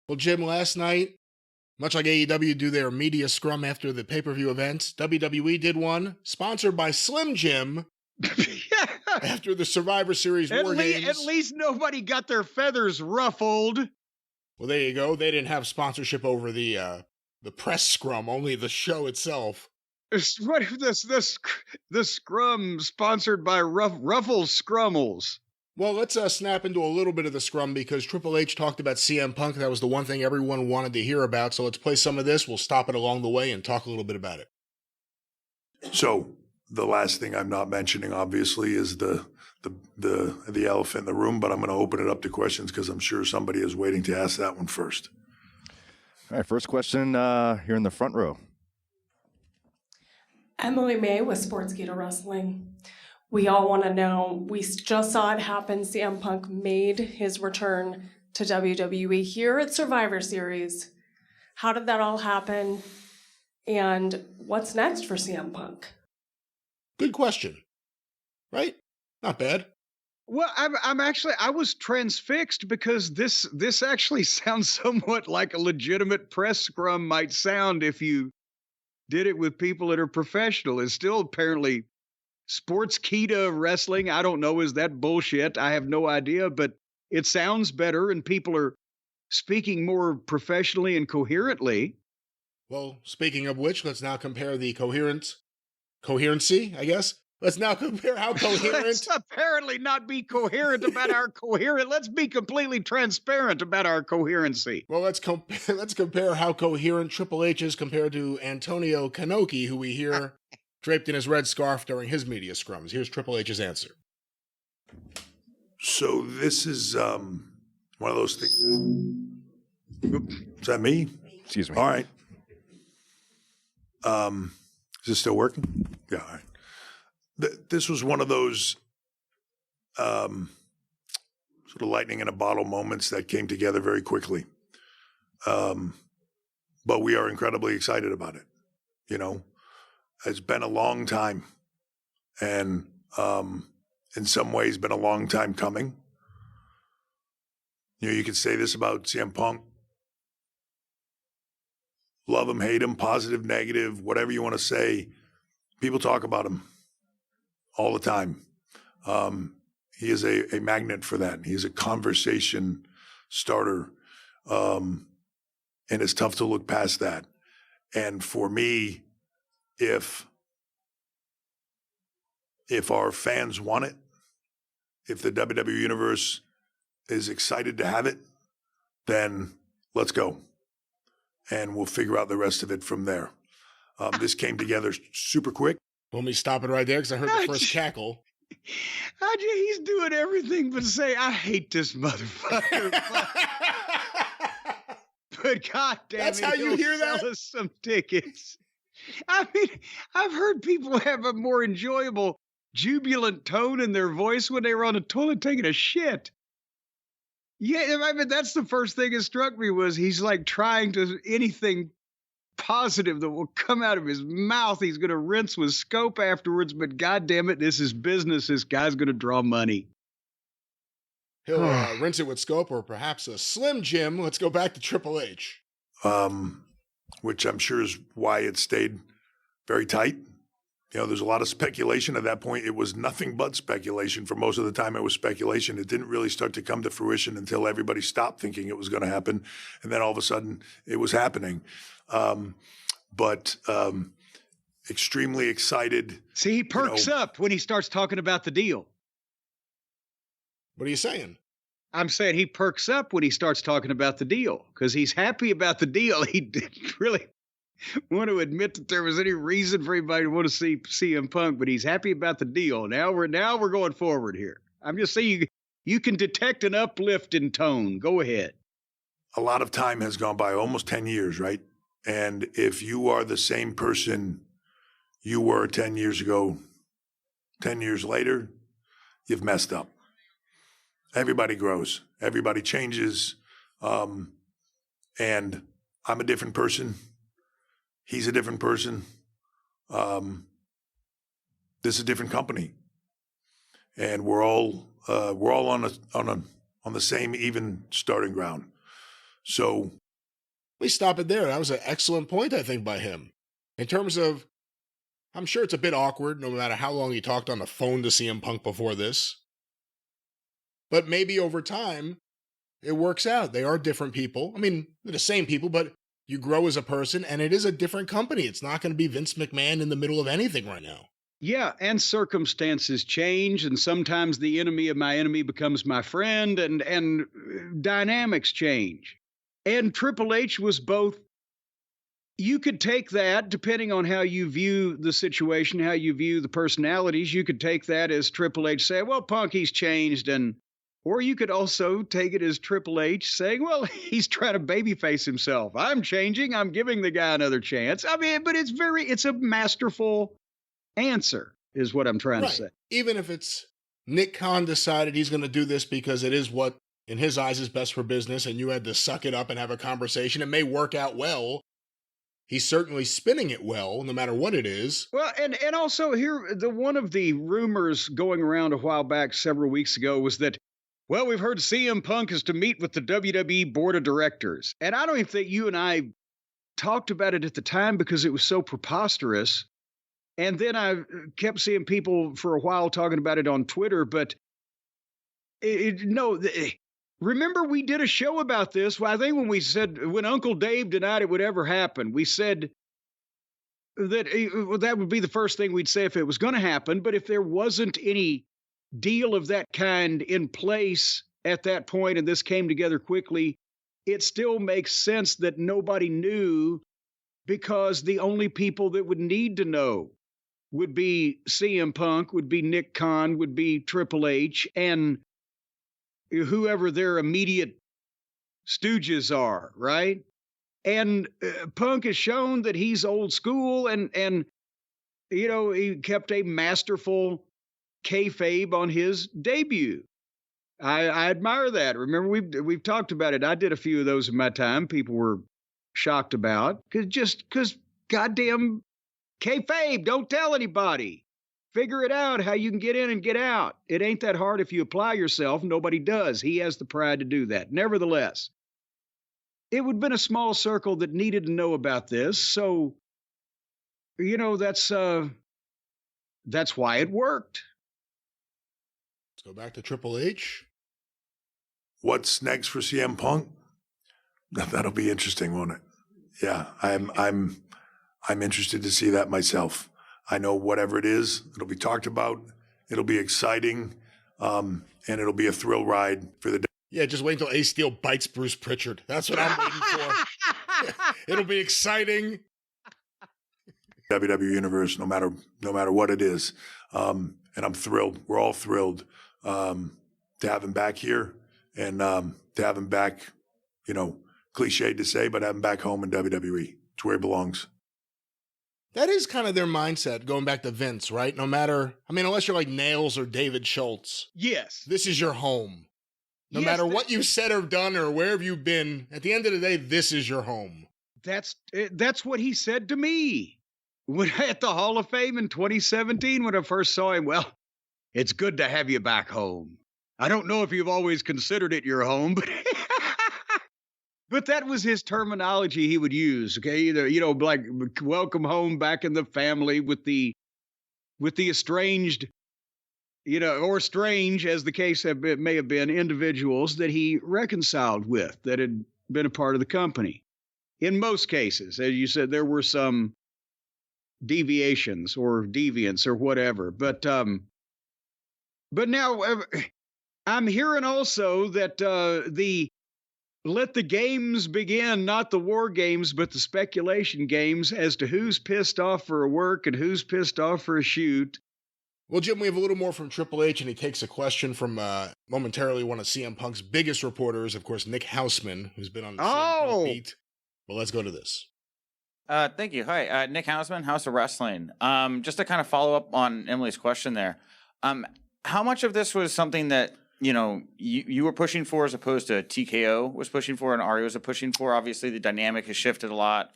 Well, Jim, last night, much like AEW do their media scrum after the pay-per-view events, WWE did one, sponsored by Slim Jim, after the Survivor Series War Games. At least nobody got their feathers ruffled. Well, there you go. They didn't have sponsorship over the press scrum, only the show itself. What the scrum sponsored by Ruffles Scrummels. Well, let's snap into a little bit of the scrum because Triple H talked about CM Punk. That was the one thing everyone wanted to hear about. So let's play some of this. We'll stop it along the way and talk a little bit about it. So the last thing I'm not mentioning, obviously, is the elephant in the room, but I'm going to open it up to questions because I'm sure somebody is waiting to ask that one first. All right, first question here in the front row. Emily May with Sportskeeda Wrestling. We all want to know, we just saw it happen. CM Punk made his return to WWE here at Survivor Series. How did that all happen? And what's next for CM Punk? Good question. Right? Not bad. Well, I was transfixed because this actually sounds somewhat like a legitimate press scrum might sound if you did it with people that are professional. It's still apparently Sportskeeda Wrestling. I don't know. Is that bullshit? I have no idea, but it sounds better and people are speaking more professionally and coherently. Well, speaking of which, let's now compare the coherency, I guess. Let's now compare how coherent. Let's apparently not be coherent about our coherent. Let's be completely transparent about our coherency. Well, let's compare how coherent Triple H is compared to Antonio Kanoki, who we hear draped in his red scarf during his media scrums. Here's Triple H's answer. So this is one of those things. Is that me? Excuse me. All right. Is this still working? Yeah. All right. This was one of those sort of lightning in a bottle moments that came together very quickly. But we are incredibly excited about it. You know, it's been a long time and in some ways been a long time coming. You know, you could say this about CM Punk. Love him, hate him, positive, negative, whatever you want to say. People talk about him all the time. He is a magnet for that. He is a conversation starter. And it's tough to look past that. And for me, if our fans want it, if the WWE Universe is excited to have it, then let's go. And we'll figure out the rest of it from there. This came together super quick. Let me stop it right there because I heard the first cackle. He's doing everything but say, I hate this motherfucker. But goddamn, that's how you hear that? Sell us some tickets. I mean, I've heard people have a more enjoyable, jubilant tone in their voice when they were on the toilet taking a shit. Yeah, I mean, that's the first thing that struck me was he's like trying to anything positive that will come out of his mouth. He's going to rinse with scope afterwards, but goddamn it, this is business. This guy's going to draw money. He'll rinse it with scope or perhaps a Slim Jim. Let's go back to Triple H. Which I'm sure is why it stayed very tight. You know, there's a lot of speculation at that point. It was nothing but speculation. For most of the time, it was speculation. It didn't really start to come to fruition until everybody stopped thinking it was going to happen. And then all of a sudden, it was happening. But extremely excited. See, he perks up when he starts talking about the deal. What are you saying? I'm saying he perks up when he starts talking about the deal because he's happy about the deal. He didn't really want to admit that there was any reason for anybody to want to see CM Punk, but he's happy about the deal. Now we're going forward here. I'm just saying you can detect an uplift in tone. Go ahead. A lot of time has gone by, almost 10 years, right? And if you are the same person you were 10 years ago, 10 years later, you've messed up. Everybody grows. Everybody changes. And I'm a different person. He's a different person. This is a different company. And we're all on the same even starting ground. So we stop it there. That was an excellent point, I think, by him. In terms of, I'm sure it's a bit awkward no matter how long he talked on the phone to CM Punk before this. But maybe over time, it works out. They are different people. I mean, they're the same people, but you grow as a person, and it is a different company. It's not going to be Vince McMahon in the middle of anything right now. Yeah, and circumstances change, and sometimes the enemy of my enemy becomes my friend, and dynamics change. And Triple H was both. You could take that, depending on how you view the situation, how you view the personalities, you could take that as Triple H saying, well, Punk, he's changed, or you could also take it as Triple H saying, well, he's trying to babyface himself. I'm changing. I'm giving the guy another chance. I mean, but it's a masterful answer is what I'm trying to say. Even if it's Nick Khan decided he's going to do this because it is what, in his eyes, is best for business, and you had to suck it up and have a conversation, it may work out well. He's certainly spinning it well, no matter what it is. Well, and also here, one of the rumors going around a while back, several weeks ago, was that, well, we've heard CM Punk is to meet with the WWE board of directors. And I don't even think you and I talked about it at the time because it was so preposterous. And then I kept seeing people for a while talking about it on Twitter. But remember we did a show about this. Well, I think when we said, when Uncle Dave denied it would ever happen, we said that that would be the first thing we'd say if it was going to happen. But if there wasn't any deal of that kind in place at that point, and this came together quickly, it still makes sense that nobody knew, because the only people that would need to know would be CM Punk, would be Nick Khan, would be Triple H, and whoever their immediate stooges are, right? And Punk has shown that he's old school, and he kept a masterful kayfabe on his debut. I admire that. Remember, we've talked about it. I did a few of those in my time. People were shocked about because goddamn kayfabe. Don't tell anybody. Figure it out how you can get in and get out. It ain't that hard if you apply yourself. Nobody does. He has the pride to do that. Nevertheless, it would have been a small circle that needed to know about this. So, that's why it worked. Let's go back to Triple H. What's next for CM Punk? That'll be interesting, won't it? Yeah, I'm interested to see that myself. I know whatever it is, it'll be talked about. It'll be exciting, and it'll be a thrill ride for the. Yeah, just wait until Ace Steel bites Bruce Pritchard. That's what I'm waiting for. It'll be exciting. WWE universe, no matter what it is, and I'm thrilled. We're all thrilled to have him back here, and to have him back. Cliched to say, but have him back home in WWE. It's where he belongs. That is kind of their mindset, going back to Vince, right? No matter, unless you're like Nails or David Schultz. Yes. This is your home. No matter what you've said or done or wherever you've been, at the end of the day, this is your home. That's what he said to me when at the Hall of Fame in 2017 when I first saw him. Well, it's good to have you back home. I don't know if you've always considered it your home, but but that was his terminology he would use. Okay, either like welcome home, back in the family with the estranged, or strange, as the case may have been, individuals that he reconciled with that had been a part of the company. In most cases, as you said, there were some deviations or deviants or whatever. But now I'm hearing also that let the games begin, not the war games, but the speculation games as to who's pissed off for a work and who's pissed off for a shoot. Well, Jim, we have a little more from Triple H, and he takes a question from momentarily one of CM Punk's biggest reporters, of course, Nick Hausman, who's been on the CM Punk beat. Well, let's go to this. Thank you. Hi, Nick Hausman, House of Wrestling. Just to kind of follow up on Emily's question there, how much of this was something that you were pushing for as opposed to TKO was pushing for and Ari was pushing for? Obviously, the dynamic has shifted a lot.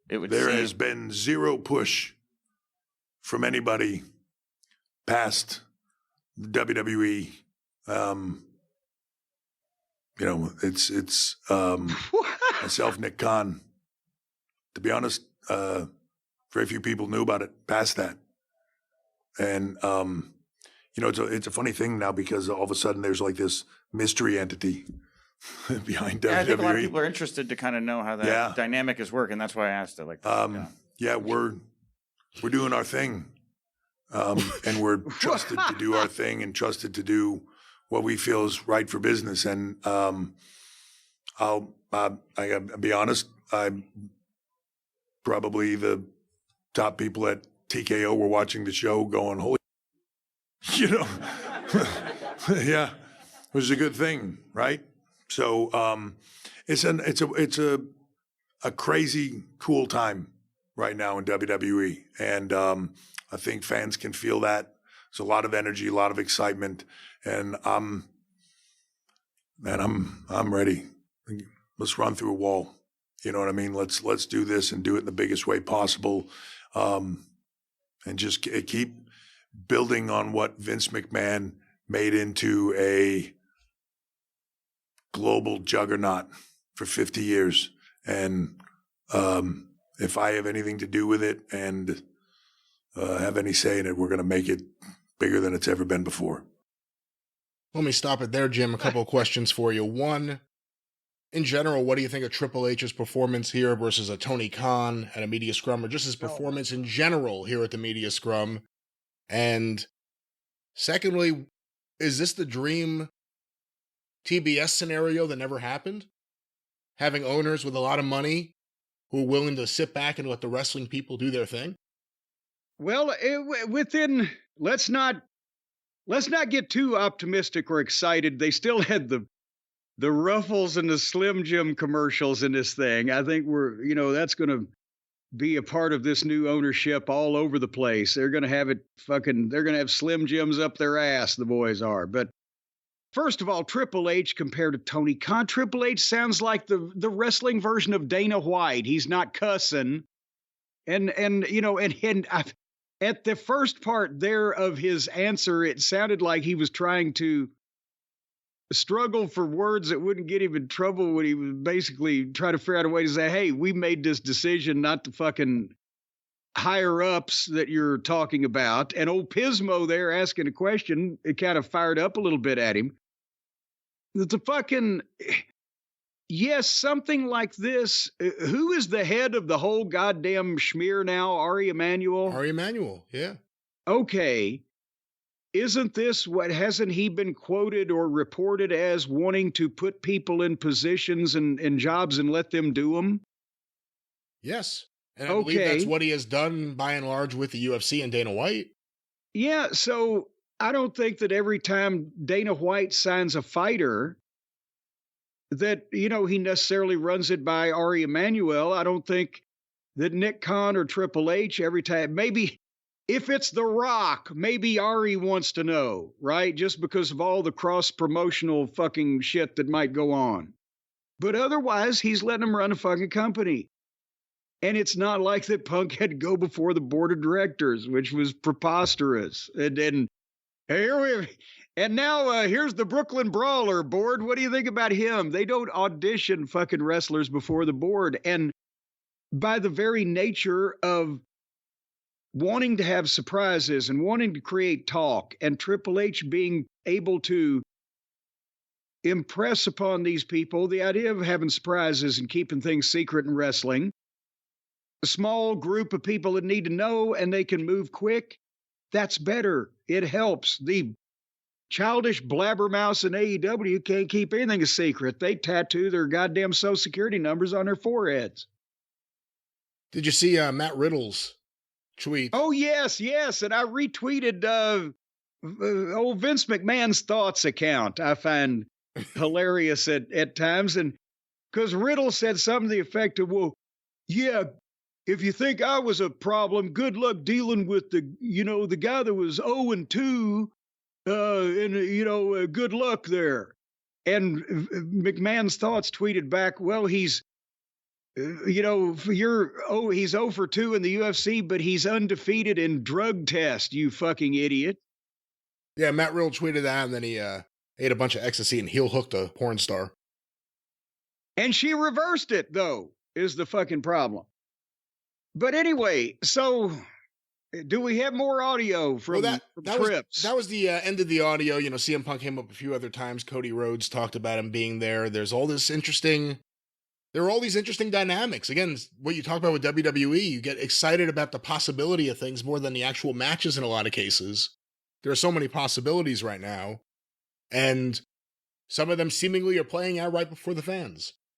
There has been zero push from anybody past WWE You know, it's myself, Nick Khan. To be honest, very few people knew about it past that. And, you know, it's a funny thing now because all of a sudden there's like this mystery entity behind WWE. I think a lot of people are interested to kind of know how that dynamic is working. That's why I asked it like that. We're doing our thing. And we're trusted to do our thing and trusted to do what we feel is right for business. And I gotta be honest, I'm probably the top people at TKO were watching the show going, holy, you know, yeah, it was a good thing, right? So it's a crazy cool time right now in WWE, and I think fans can feel that. There's a lot of energy, a lot of excitement, and I'm ready. Let's run through a wall. You know what I mean? Let's do this and do it in the biggest way possible, and just keep building on what Vince McMahon made into a global juggernaut for 50 years. And if I have anything to do with it and have any say in it, we're going to make it bigger than it's ever been before. Let me stop it there, Jim. A couple of questions for you. One, in general, what do you think of Triple H's performance here versus a Tony Khan at a media scrum, or just his performance in general here at the media scrum? And secondly, is this the dream TBS scenario that never happened? Having owners with a lot of money who are willing to sit back and let the wrestling people do their thing? Well, let's not get too optimistic or excited. They still had the Ruffles and the Slim Jim commercials in this thing. I think that's going to be a part of this new ownership all over the place. They're going to have they're going to have Slim Jims up their ass, the boys are. But first of all, Triple H compared to Tony Khan. Triple H sounds like the wrestling version of Dana White. He's not cussing. And at the first part there of his answer, it sounded like he was trying to struggle for words that wouldn't get him in trouble when he was basically trying to figure out a way to say, hey, we made this decision, not the fucking higher ups that you're talking about. And old Pismo there asking a question, it kind of fired up a little bit at him. Yes, something like this. Who is the head of the whole goddamn schmear now? Ari Emanuel? Ari Emanuel, yeah. Okay. Isn't this hasn't he been quoted or reported as wanting to put people in positions and jobs and let them do them? Yes. And I believe that's what he has done by and large with the UFC and Dana White. Yeah, so I don't think that every time Dana White signs a fighter that, he necessarily runs it by Ari Emanuel. I don't think that Nick Khan or Triple H every time, maybe if it's The Rock, maybe Ari wants to know, right? Just because of all the cross-promotional fucking shit that might go on. But otherwise, he's letting him run a fucking company. And it's not like that Punk had to go before the board of directors, which was preposterous. And now here's the Brooklyn Brawler board. What do you think about him? They don't audition fucking wrestlers before the board. And by the very nature of wanting to have surprises and wanting to create talk, and Triple H being able to impress upon these people the idea of having surprises and keeping things secret in wrestling, a small group of people that need to know and they can move quick, that's better. It helps. The childish blabbermouths in AEW can't keep anything a secret. They tattoo their goddamn Social Security numbers on their foreheads. Did you see Matt Riddle's tweet? Oh, yes. And I retweeted old Vince McMahon's thoughts account. I find hilarious at times. And because Riddle said something to the effect of, well, yeah, if you think I was a problem, good luck dealing with the guy that was 0-2, and good luck there. And McMahon's thoughts tweeted back, well, he's he's 0 for 2 in the UFC, but he's undefeated in drug test, you fucking idiot. Yeah, Matt Riddle tweeted that, and then he ate a bunch of ecstasy and heel hooked a porn star. And she reversed it, though, is the fucking problem. But anyway, so do we have more audio from, that Trips? That was the end of the audio. You know, CM Punk came up a few other times. Cody Rhodes talked about him being there. There are all these interesting dynamics. Again, what you talk about with WWE, you get excited about the possibility of things more than the actual matches in a lot of cases. There are so many possibilities right now. And some of them seemingly are playing out right before the fans.